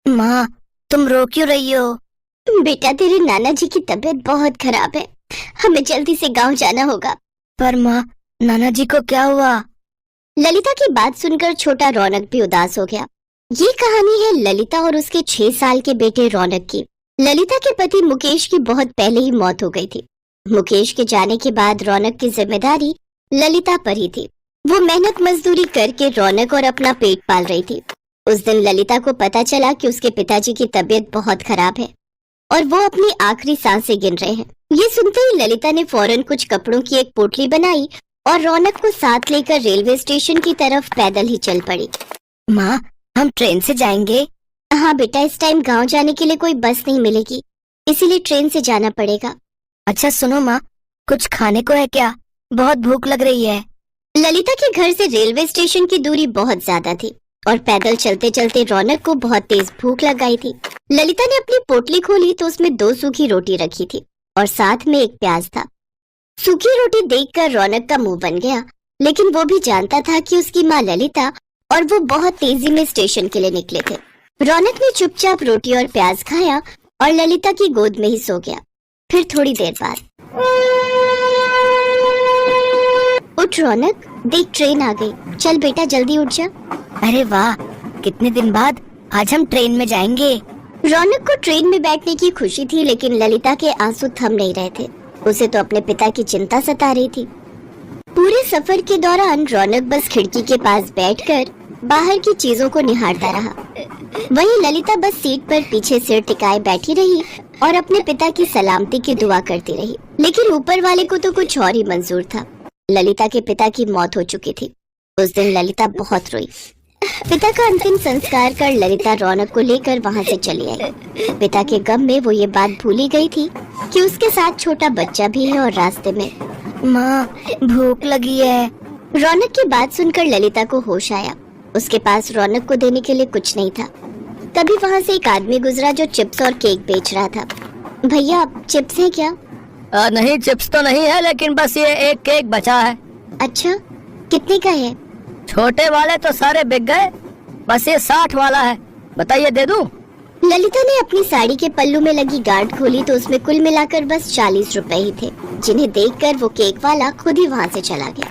माँ, तुम रो क्यों रही हो? बेटा, तेरे नाना जी की तबीयत बहुत खराब है। हमें जल्दी से गांव जाना होगा। पर माँ, नाना जी को क्या हुआ? ललिता की बात सुनकर छोटा रौनक भी उदास हो गया। ये कहानी है ललिता और उसके 6 साल के बेटे रौनक की। ललिता के पति मुकेश की बहुत पहले ही मौत हो गई थी। मुकेश के जाने के बाद रौनक की जिम्मेदारी ललिता पर ही थी। वो मेहनत मजदूरी करके रौनक और अपना पेट पाल रही थी। उस दिन ललिता को पता चला कि उसके पिताजी की तबीयत बहुत खराब है और वो अपनी आखिरी सांसें गिन रहे हैं। ये सुनते ही ललिता ने फौरन कुछ कपड़ों की एक पोटली बनाई और रौनक को साथ लेकर रेलवे स्टेशन की तरफ पैदल ही चल पड़ी। माँ, हम ट्रेन से जाएंगे? हाँ बेटा, इस टाइम गांव जाने के लिए कोई बस नहीं मिलेगी, इसीलिए ट्रेन से जाना पड़ेगा। अच्छा सुनो माँ, कुछ खाने को है क्या? बहुत भूख लग रही है। ललिता के घर से रेलवे स्टेशन की दूरी बहुत ज्यादा थी और पैदल चलते चलते रौनक को बहुत तेज भूख लग गई थी। ललिता ने अपनी पोटली खोली तो उसमें 2 सूखी रोटी रखी थी और साथ में एक प्याज था। सूखी रोटी देखकर रौनक का मुंह बन गया, लेकिन वो भी जानता था कि उसकी माँ ललिता और वो बहुत तेजी में स्टेशन के लिए निकले थे। रौनक ने चुपचाप रोटी और प्याज खाया और ललिता की गोद में ही सो गया। फिर थोड़ी देर बाद, उठ रौनक, देख ट्रेन आ गई। चल बेटा, जल्दी उठ जा। अरे वाह, कितने दिन बाद आज हम ट्रेन में जाएंगे। रौनक को ट्रेन में बैठने की खुशी थी, लेकिन ललिता के आंसू थम नहीं रहे थे। उसे तो अपने पिता की चिंता सता रही थी। पूरे सफर के दौरान रौनक बस खिड़की के पास बैठकर बाहर की चीजों को निहारता रहा। वहीं ललिता बस सीट पर पीछे सिर टिकाए बैठी रही और अपने पिता की सलामती की दुआ करती रही। लेकिन ऊपर वाले को तो कुछ और ही मंजूर था। ललिता के पिता की मौत हो चुकी थी। उस दिन ललिता बहुत रोई। पिता का अंतिम संस्कार कर ललिता रौनक को लेकर वहाँ से चली आई। पिता के गम में वो ये बात भूल ही गई थी कि उसके साथ छोटा बच्चा भी है और रास्ते में। माँ, भूख लगी है। रौनक की बात सुनकर ललिता को होश आया। उसके पास रौनक को देने के लिए कुछ नहीं था। तभी वहाँ से एक आदमी गुजरा जो चिप्स और केक बेच रहा था। भैया, चिप्स है क्या? नहीं, चिप्स तो नहीं है, लेकिन बस ये एक केक बचा है। अच्छा, कितने का है? छोटे वाले तो सारे बिक गए, बस ये 60 वाला है। बताइए, दे दूं? ललिता ने अपनी साड़ी के पल्लू में लगी गांठ खोली तो उसमें कुल मिलाकर बस 40 रुपए ही थे, जिन्हें देखकर वो केक वाला खुद ही वहाँ से चला गया।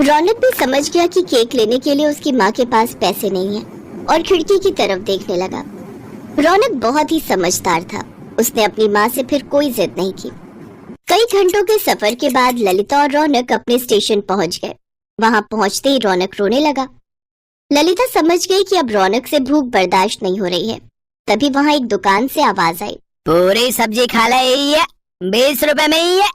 रौनक भी समझ गया कि केक लेने के लिए उसकी माँ के पास पैसे नहीं है और खिड़की की तरफ देखने लगा। रौनक बहुत ही समझदार था। उसने अपनी माँ से फिर कोई जिद नहीं की। कई घंटों के सफर के बाद ललिता और रौनक अपने स्टेशन पहुँच गए। वहाँ पहुँचते ही रौनक रोने लगा। ललिता समझ गई कि अब रौनक से भूख बर्दाश्त नहीं हो रही है। तभी वहाँ एक दुकान से आवाज आई, पूरी सब्जी खा ले, 20 रुपए में ही है।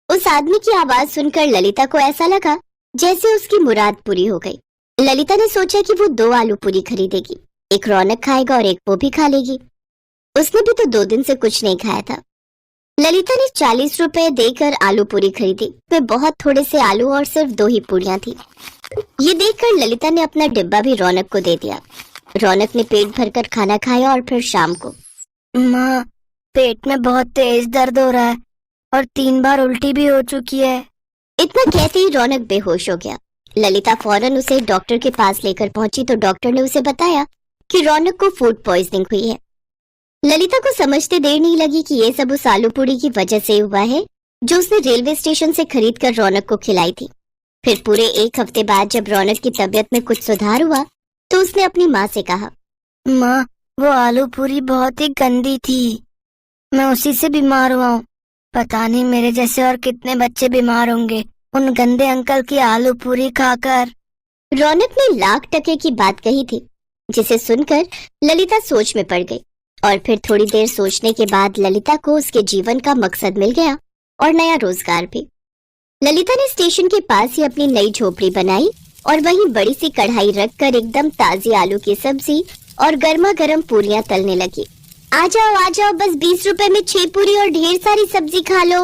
उस आदमी की आवाज सुनकर ललिता को ऐसा लगा जैसे उसकी मुराद पूरी हो गई। ललिता ने सोचा कि वो 2 आलू पूरी खरीदेगी, एक रौनक खाएगा और एक वो भी खा लेगी। उसने भी तो 2 दिन से कुछ नहीं खाया था। ललिता ने 40 रुपए देकर आलू पूरी खरीदी। वे बहुत थोड़े से आलू और सिर्फ 2 ही पूरियां थी। ये देखकर ललिता ने अपना डिब्बा भी रौनक को दे दिया। रौनक ने पेट भरकर खाना खाया और फिर शाम को। माँ, पेट में बहुत तेज दर्द हो रहा है और 3 बार उल्टी भी हो चुकी है। इतना कहते ही रौनक बेहोश हो गया। ललिता फौरन उसे डॉक्टर के पास लेकर पहुंची तो डॉक्टर ने उसे बताया कि रौनक को फूड पॉइजनिंग हुई है। ललिता को समझते देर नहीं लगी कि ये सब उस आलू पूरी की वजह से हुआ है जो उसने रेलवे स्टेशन से खरीद कर रौनक को खिलाई थी। फिर पूरे 1 हफ्ते बाद जब रौनक की तबीयत में कुछ सुधार हुआ तो उसने अपनी माँ से कहा, माँ, वो आलू पूरी बहुत ही गंदी थी। मैं उसी से बीमार हुआ हूँ। पता नहीं मेरे जैसे और कितने बच्चे बीमार होंगे उन गंदे अंकल की आलू पूरी खाकर। रौनक ने लाख टके की बात कही थी, जिसे सुनकर ललिता सोच में पड़ गई। और फिर थोड़ी देर सोचने के बाद ललिता को उसके जीवन का मकसद मिल गया और नया रोजगार भी। ललिता ने स्टेशन के पास ही अपनी नई झोपड़ी बनाई और वहीं बड़ी सी कढ़ाई रखकर एकदम ताजी आलू की सब्जी और गर्मा गर्म पूरियां तलने लगी। आ जाओ, बस 20 रुपए में 6 पूरी और ढेर सारी सब्जी खा लो।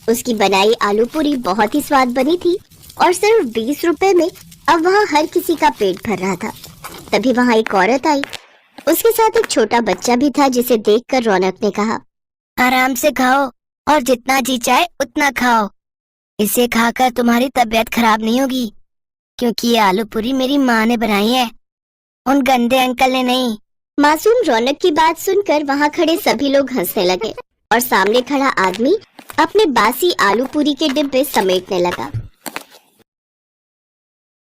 उसकी बनाई आलू पूरी बहुत ही स्वाद बनी थी और सिर्फ 20 रुपए में अब वहाँ हर किसी का पेट भर रहा था। तभी वहाँ एक औरत आई। उसके साथ एक छोटा बच्चा भी था, जिसे देखकर रौनक ने कहा, आराम से खाओ और जितना जी चाहे उतना खाओ। इसे खाकर तुम्हारी तबीयत खराब नहीं होगी, क्योंकि ये आलू पूरी मेरी माँ ने बनाई है उन गंदे अंकल ने नहीं। मासूम रौनक की बात सुनकर वहाँ खड़े सभी लोग हंसने लगे और सामने खड़ा आदमी अपने बासी आलू पूरी के डिब्बे समेटने लगा।